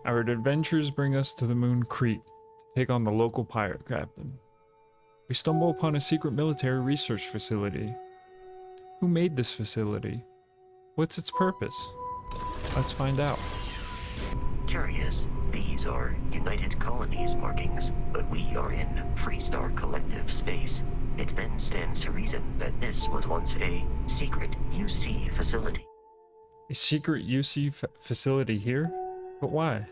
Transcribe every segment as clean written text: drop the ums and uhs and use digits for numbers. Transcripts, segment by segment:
Our adventures bring us to the moon Kreet to take on the local pirate captain. We stumble upon a secret military research facility. Who made this facility? What's its purpose? Let's find out. Curious. These are United Colonies markings, but we are in Freestar Collective space. It then stands to reason that this was once a secret UC facility. A secret UC facility here? But why?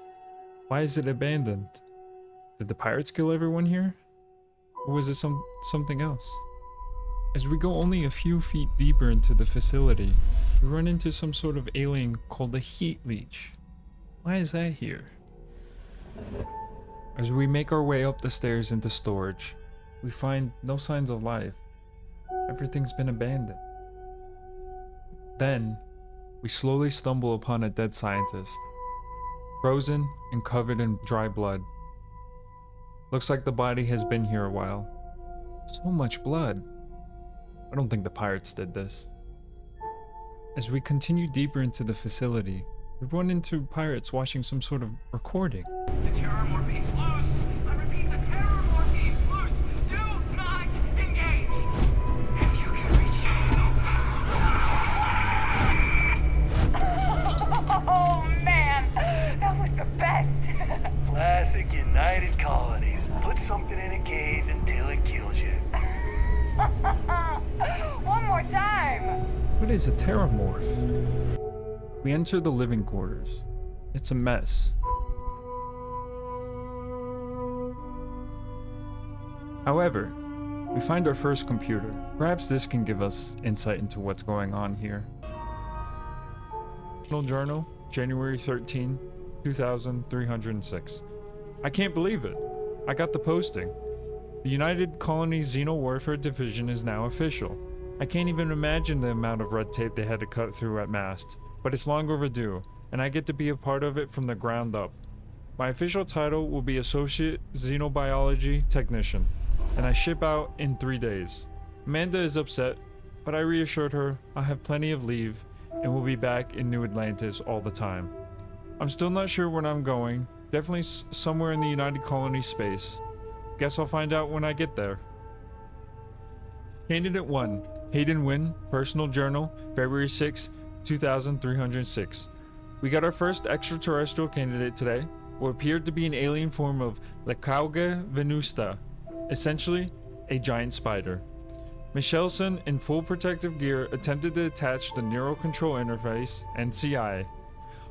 Why is it abandoned? Did the pirates kill everyone here? Or was it something else? As we go only a few feet deeper into the facility, we run into some sort of alien called a heat leech. Why is that here? As we make our way up the stairs into storage, we find no signs of life. Everything's been abandoned. Then, we slowly stumble upon a dead scientist, frozen and covered in dry blood. Looks like the body has been here a while. So much blood. I don't think the pirates did this. As we continue deeper into the facility, we run into pirates watching some sort of recording. The Terrormorph is loose! I repeat, the Terrormorph is loose! Do not engage! If you can reach Oh man, that was the best. Classic United Colonies. Put something in a cage until it kills you. One more time. What is a Terrormorph? We enter the living quarters. It's a mess. However, we find our first computer. Perhaps this can give us insight into what's going on here. Journal, January 13, 2306. I can't believe it. I got the posting. The United Colonies Xeno Warfare Division is now official. I can't even imagine the amount of red tape they had to cut through at MAST, but it's long overdue, and I get to be a part of it from the ground up. My official title will be Associate Xenobiology Technician, and I ship out in 3 days. Amanda is upset, but I reassured her I'll have plenty of leave and will be back in New Atlantis all the time. I'm still not sure where I'm going, definitely somewhere in the United Colonies space. Guess I'll find out when I get there. Candidate 1, Hayden Wynn, Personal Journal, February 6, 2306. We got our first extraterrestrial candidate today, what appeared to be an alien form of Lecauga venusta, essentially a giant spider. Michelson, in full protective gear, attempted to attach the Neural Control Interface, NCI.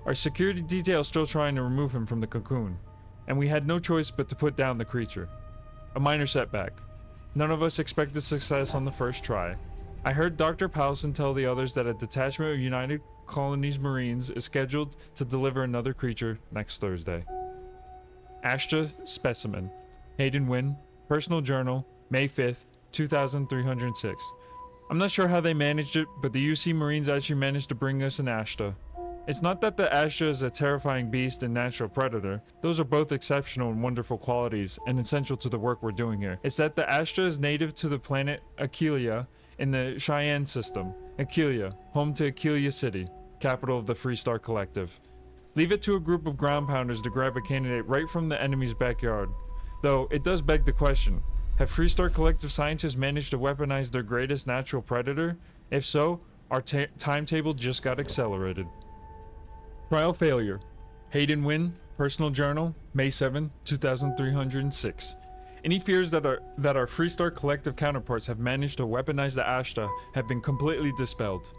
Our security detail is still trying to remove him from the cocoon, and we had no choice but to put down the creature. A minor setback. None of us expected success on the first try. I heard Dr. Powelson tell the others that a detachment of United Colonies Marines is scheduled to deliver another creature next Thursday. Astra Specimen. Hayden Wynn, Personal Journal, May 5th, 2306. I'm not sure how they managed it, but the UC Marines actually managed to bring us an Astra. It's not that the Astra is a terrifying beast and natural predator. Those are both exceptional and wonderful qualities and essential to the work we're doing here. It's that the Astra is native to the planet Aquilia in the Cheyenne system. Aquilia, home to Aquilia City, capital of the Freestar Collective. Leave it to a group of ground pounders to grab a candidate right from the enemy's backyard. Though, it does beg the question, have Freestar Collective scientists managed to weaponize their greatest natural predator? If so, our timetable just got accelerated. Trial failure. Hayden Wynn, Personal Journal, May 7, 2306. Any fears that our Freestar Collective counterparts have managed to weaponize the Astra have been completely dispelled.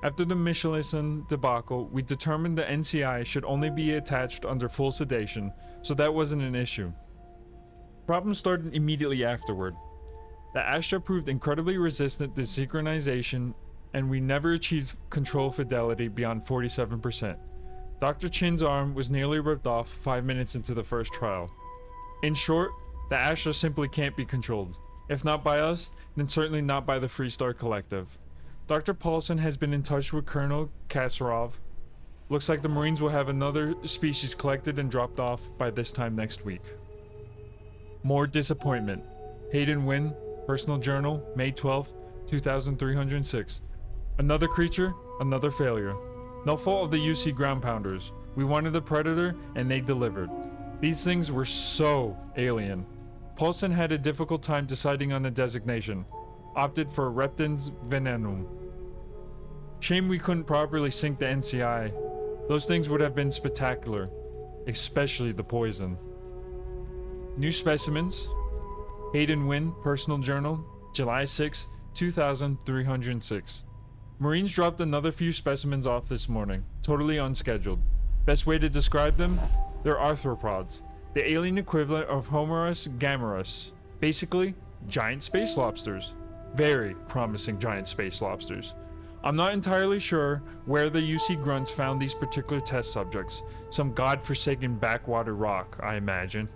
After the Michelson debacle, we determined the NCI should only be attached under full sedation, so that wasn't an issue. Problems started immediately afterward. The Astra proved incredibly resistant to synchronization, and we never achieved control fidelity beyond 47%. Dr. Chin's arm was nearly ripped off 5 minutes into the first trial. In short, the Astra simply can't be controlled. If not by us, then certainly not by the Freestar Collective. Dr. Paulson has been in touch with Colonel Kasarov. Looks like the Marines will have another species collected and dropped off by this time next week. More disappointment. Hayden Wynn, Personal Journal, May 12, 2306. Another creature, another failure. No fault of the UC ground pounders. We wanted the Predator, and they delivered. These things were so alien. Paulson had a difficult time deciding on a designation. Opted for Reptans Venenum. Shame we couldn't properly sync the NCI. Those things would have been spectacular. Especially the poison. New specimens. Hayden Wynn, Personal Journal, July 6, 2306. Marines dropped another few specimens off this morning, totally unscheduled. Best way to describe them? They're arthropods, the alien equivalent of Homerus gammarus. Basically, giant space lobsters. Very promising giant space lobsters. I'm not entirely sure where the UC grunts found these particular test subjects. Some godforsaken backwater rock, I imagine.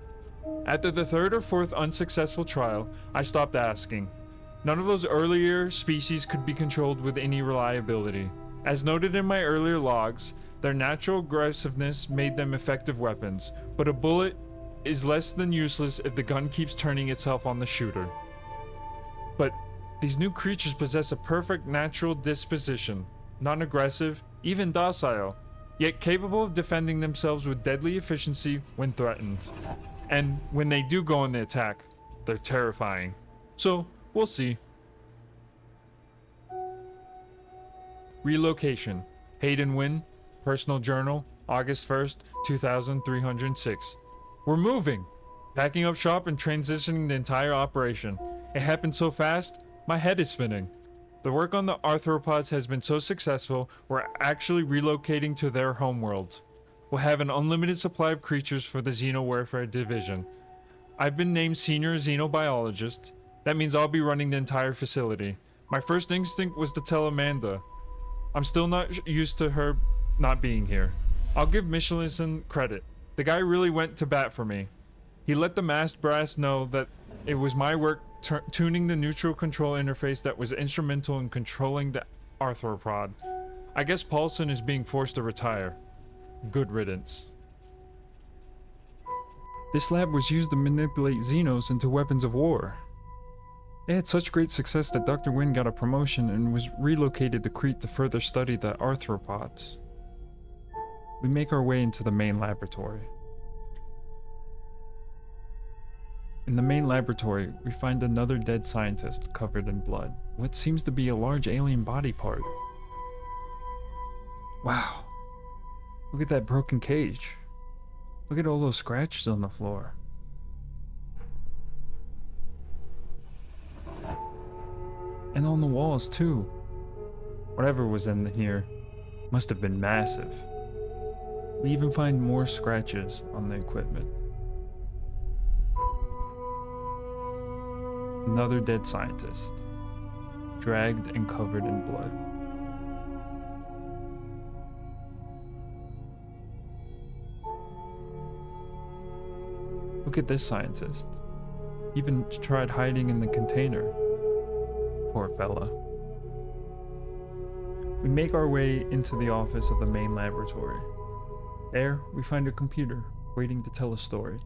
After the third or fourth unsuccessful trial, I stopped asking. None of those earlier species could be controlled with any reliability. As noted in my earlier logs, their natural aggressiveness made them effective weapons, but a bullet is less than useless if the gun keeps turning itself on the shooter. But these new creatures possess a perfect natural disposition, non-aggressive, even docile, yet capable of defending themselves with deadly efficiency when threatened. And when they do go on the attack, they're terrifying. So, we'll see. Relocation. Hayden Wynn, Personal Journal, August 1st, 2306. We're moving! Packing up shop and transitioning the entire operation. It happened so fast, my head is spinning. The work on the arthropods has been so successful, we're actually relocating to their homeworld. We'll have an unlimited supply of creatures for the Xenowarfare division. I've been named Senior Xenobiologist. That means I'll be running the entire facility. My first instinct was to tell Amanda. I'm still not used to her not being here. I'll give Michelson credit. The guy really went to bat for me. He let the masked brass know that it was my work tuning the neutral control interface that was instrumental in controlling the arthropod. I guess Paulson is being forced to retire. Good riddance. This lab was used to manipulate Xenos into weapons of war. It had such great success that Dr. Wynn got a promotion and was relocated to Kreet to further study the arthropods. We make our way into the main laboratory. In the main laboratory, we find another dead scientist covered in blood. What seems to be a large alien body part. Wow. Look at that broken cage. Look at all those scratches on the floor. And on the walls too. Whatever was in here must have been massive. We even find more scratches on the equipment. Another dead scientist, dragged and covered in blood. Look at this scientist. Even tried hiding in the container. Poor fella. We make our way into the office of the main laboratory. There, we find a computer, waiting to tell a story.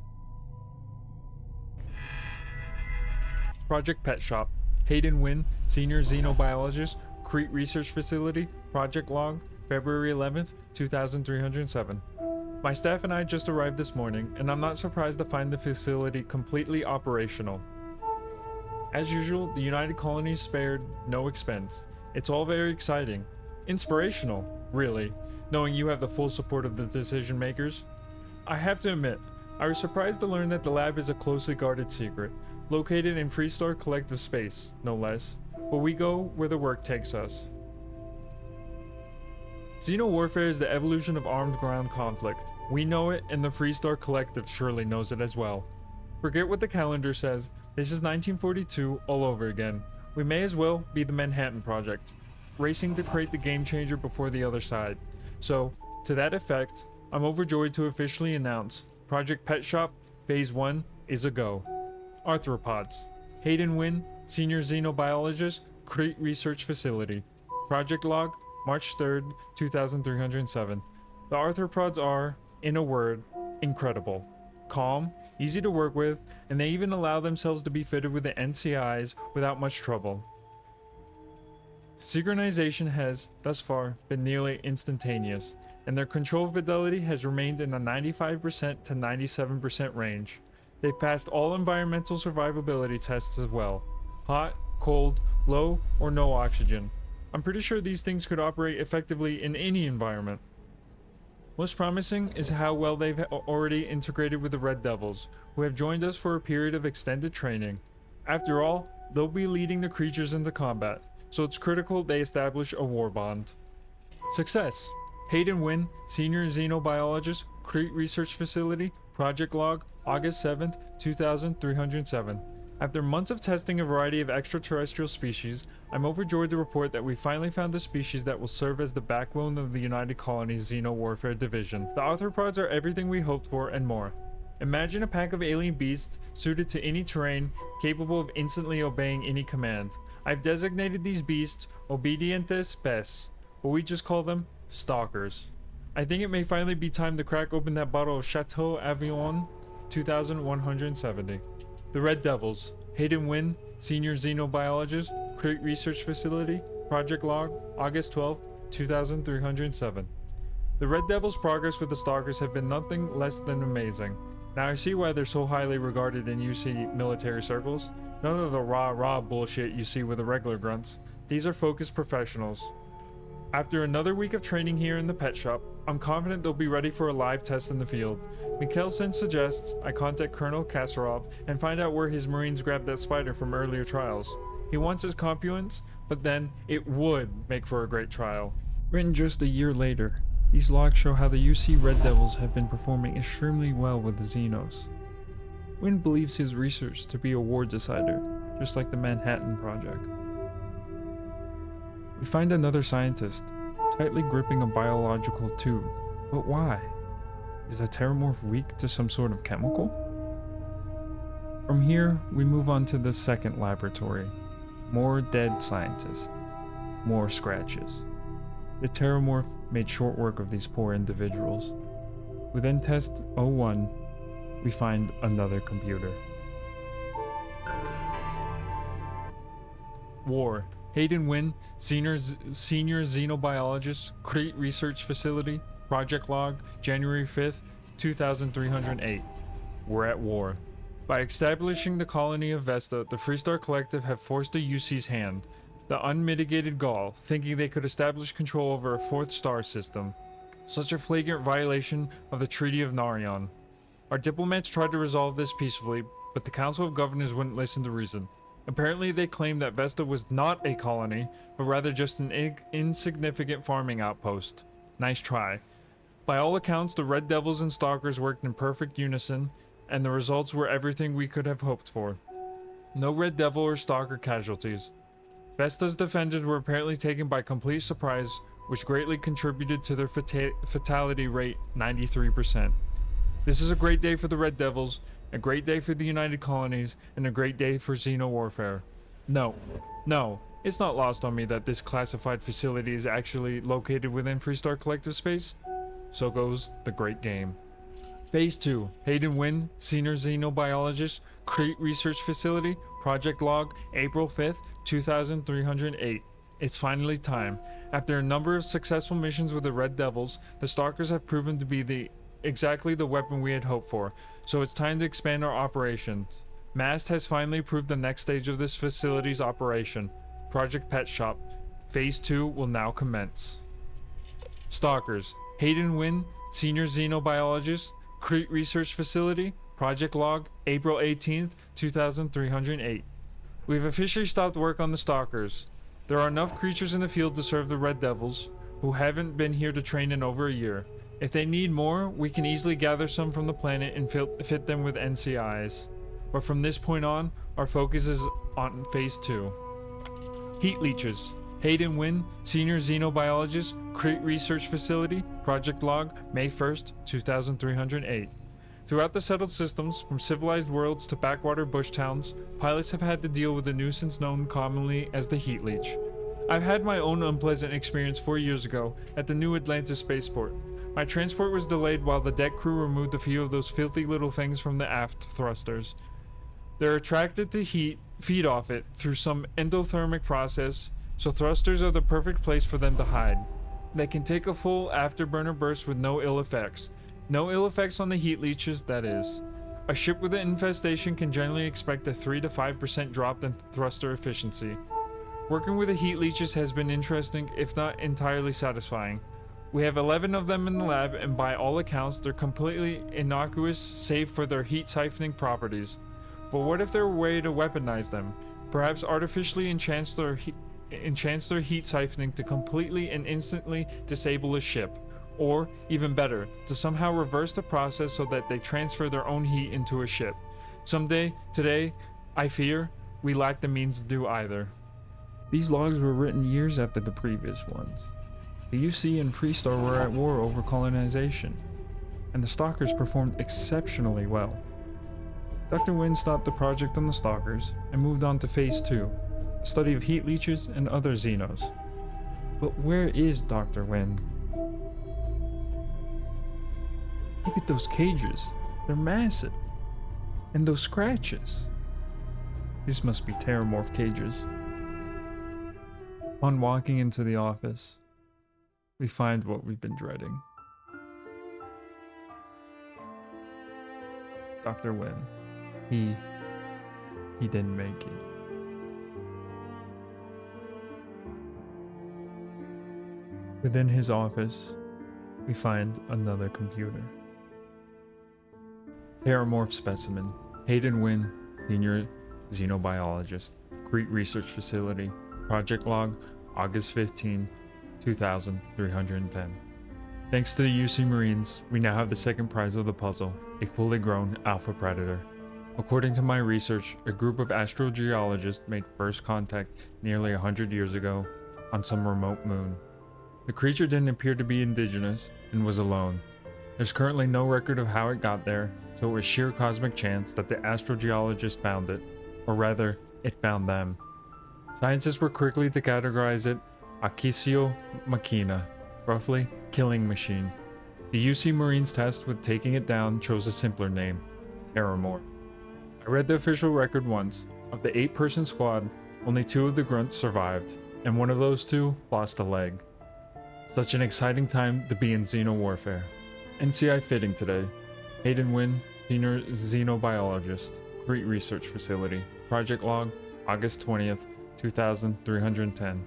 Project Petshop. Hayden Wynn, Senior Xenobiologist, Kreet Research Facility, Project Log, February 11th, 2307. My staff and I just arrived this morning, and I'm not surprised to find the facility completely operational. As usual, the United Colonies spared no expense. It's all very exciting. Inspirational, really, knowing you have the full support of the decision makers. I have to admit, I was surprised to learn that the lab is a closely guarded secret, located in Freestar Collective space, no less, but we go where the work takes us. Xenowarfare is the evolution of armed ground conflict. We know it, and the Freestar Collective surely knows it as well. Forget what the calendar says, this is 1942 all over again. We may as well be the Manhattan Project, racing to create the game changer before the other side. So, to that effect, I'm overjoyed to officially announce Project Petshop Phase 1 is a go. Arthropods. Hayden Wynn, Senior Xenobiologist, Kreet Research Facility. Project Log, March 3rd, 2307. The arthropods are, in a word, incredible. Calm, easy to work with, and they even allow themselves to be fitted with the NCIs without much trouble. Synchronization has, thus far, been nearly instantaneous. and their control fidelity has remained in the 95% to 97% range. They've passed all environmental survivability tests as well. Hot, cold, low, or no oxygen. I'm pretty sure these things could operate effectively in any environment. Most promising is how well they've already integrated with the Red Devils, who have joined us for a period of extended training. After all, they'll be leading the creatures into combat, so it's critical they establish a war bond. Success! Hayden Wynn, Senior Xenobiologist, Kreet Research Facility, Project Log, August 7th, 2307. After months of testing a variety of extraterrestrial species, I'm overjoyed to report that we finally found a species that will serve as the backbone of the United Colonies Xeno-Warfare Division. The arthropods are everything we hoped for and more. Imagine a pack of alien beasts suited to any terrain, capable of instantly obeying any command. I've designated these beasts Obedientes Pes, but we just call them Stalkers. I think it may finally be time to crack open that bottle of Chateau Avion 2170. The Red Devils, Hayden Wynn, Senior Xenobiologist, Kreet Research Facility, Project Log, August 12, 2307. The Red Devils' progress with the Stalkers have been nothing less than amazing. Now I see why they're so highly regarded in UC military circles. None of the rah-rah bullshit you see with the regular grunts. These are focused professionals. After another week of training here in the pet shop, I'm confident they'll be ready for a live test in the field. Mikkelsen suggests I contact Colonel Kasparov and find out where his Marines grabbed that spider from earlier trials. He wants his compluence, but then it would make for a great trial. Written just a year later, these logs show how the UC Red Devils have been performing extremely well with the Xenos. Wynn believes his research to be a war decider, just like the Manhattan Project. We find another scientist, tightly gripping a biological tube. But why? Is the Terrormorph weak to some sort of chemical? From here, we move on to the second laboratory. More dead scientists. More scratches. The Terrormorph made short work of these poor individuals. Within test 01, we find another computer. War. Hayden Wynn, Senior Xenobiologist, Kreet Research Facility, Project Log, January 5th, 2308. We're at war. By establishing the colony of Vesta, the Freestar Collective have forced the UC's hand, the unmitigated gall, thinking they could establish control over a fourth star system. Such a flagrant violation of the Treaty of Narion. Our diplomats tried to resolve this peacefully, but the Council of Governors wouldn't listen to reason. Apparently they claimed that Vesta was not a colony, but rather just an insignificant farming outpost. Nice try. By all accounts, the Red Devils and Stalkers worked in perfect unison, and the results were everything we could have hoped for. No Red Devil or Stalker casualties. Vesta's defenders were apparently taken by complete surprise, which greatly contributed to their fatality rate 93%. This is a great day for the Red Devils, a great day for the United Colonies, and a great day for Xeno warfare. No, it's not lost on me that this classified facility is actually located within Freestar Collective space. So goes the great game. Phase 2, Hayden Wynn, Senior Xenobiologist, Kreet Research Facility, Project Log, April 5th, 2308. It's finally time. After a number of successful missions with the Red Devils, the Stalkers have proven to be exactly the weapon we had hoped for, so it's time to expand our operations. MAST has finally approved the next stage of this facility's operation, Project Petshop. Phase 2 will now commence. Stalkers, Hayden Wynn, Senior Xenobiologist, Kreet Research Facility, Project Log, April 18th, 2308. We've officially stopped work on the Stalkers. There are enough creatures in the field to serve the Red Devils, who haven't been here to train in over a year. If they need more, we can easily gather some from the planet and fit them with NCIs. But from this point on, our focus is on Phase 2. Heat Leeches. Hayden Wynn, Senior Xenobiologist, Kreet Research Facility, Project Log, May 1st, 2308. Throughout the settled systems, from civilized worlds to backwater bush towns, pilots have had to deal with a nuisance known commonly as the heat leech. I've had my own unpleasant experience 4 years ago at the New Atlantis spaceport. My transport was delayed while the deck crew removed a few of those filthy little things from the aft thrusters. They're attracted to heat, feed off it through some endothermic process, so thrusters are the perfect place for them to hide. that can take a full afterburner burst with no ill effects. No ill effects on the heat leeches, that is. A ship with an infestation can generally expect a 3 to 5% drop in thruster efficiency. Working with the heat leeches has been interesting, if not entirely satisfying. We have 11 of them in the lab, and by all accounts, they're completely innocuous save for their heat siphoning properties. But what if there were a way to weaponize them? Perhaps artificially enchant their heat siphoning to completely and instantly disable a ship. Or, even better, to somehow reverse the process so that they transfer their own heat into a ship. Today, I fear, we lack the means to do either. These logs were written years after the previous ones. The UC and Freestar were at war over colonization, and the Stalkers performed exceptionally well. Dr. Wynn stopped the project on the Stalkers and moved on to Phase 2, a study of heat leeches and other Xenos. But where is Dr. Wynn? Look at those cages. They're massive. And those scratches. These must be Terrormorph cages. On walking into the office, we find what we've been dreading. Dr. Wynn. He didn't make it. Within his office, we find another computer. Terrormorph specimen. Hayden Wynn, senior xenobiologist. Kreet Research Facility. Project log, August 15, 2310. Thanks to the UC Marines, we now have the second prize of the puzzle, a fully grown alpha predator. According to my research, a group of astrogeologists made first contact nearly 100 years ago on some remote moon. The creature didn't appear to be indigenous and was alone. There's currently no record of how it got there, so it was sheer cosmic chance that the astrogeologists found it, or rather, it found them. Scientists were quickly to categorize it Accisio Machina, roughly killing machine. The UC Marines tasked with taking it down chose a simpler name, Terrormorph. I read the official record once. Of the 8-person squad, only 2 of the grunts survived, and one of those 2 lost a leg. Such an exciting time to be in Xeno warfare. NCI fitting today. Hayden Wynn, senior xenobiologist, Kreet Research Facility. Project log, August 20th, 2310.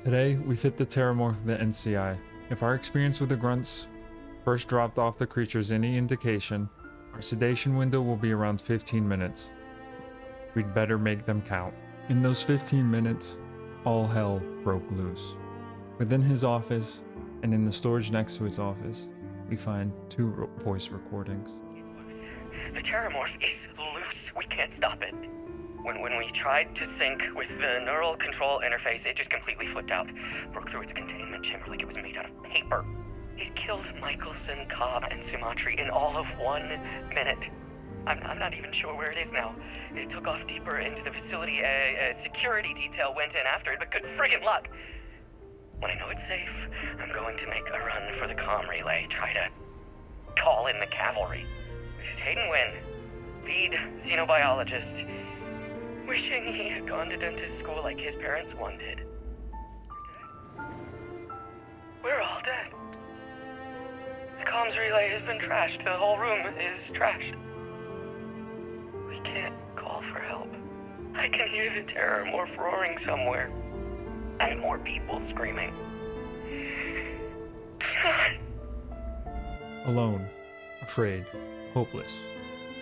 Today, we fit the Terrormorph of the NCI. If our experience with the grunts first dropped off the creatures any indication, our sedation window will be around 15 minutes. We'd better make them count. In those 15 minutes, all hell broke loose. Within his office, and in the storage next to his office, we find 2 voice recordings. The Terrormorph is loose. We can't stop it. When we tried to sync with the neural control interface, it just completely flipped out. Broke through its containment chamber like it was made out of paper. It killed Michelson, Cobb, and Sumatri in all of 1 minute. I'm not even sure where it is now. It took off deeper into the facility. A security detail went in after it, but good friggin' luck. When I know it's safe, I'm going to make a run for the comm relay. Try to call in the cavalry. This is Hayden Wynn, lead xenobiologist. Wishing he had gone to dentist school like his parents wanted. We're all dead. The comms relay has been trashed. The whole room is trashed. We can't call for help. I can hear the Terrormorph roaring somewhere. And more people screaming. Alone, afraid, hopeless.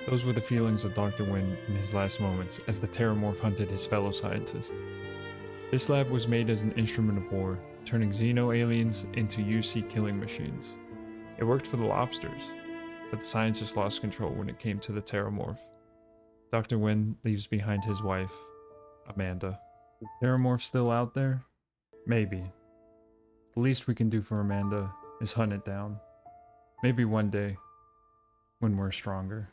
Those were the feelings of Dr. Wynn in his last moments as the Terrormorph hunted his fellow scientists. This lab was made as an instrument of war, turning Xeno aliens into UC killing machines. It worked for the lobsters, but the scientists lost control when it came to the Terrormorph. Dr. Wynn leaves behind his wife, Amanda. Is the Terrormorph still out there? Maybe. The least we can do for Amanda is hunt it down. Maybe one day, when we're stronger.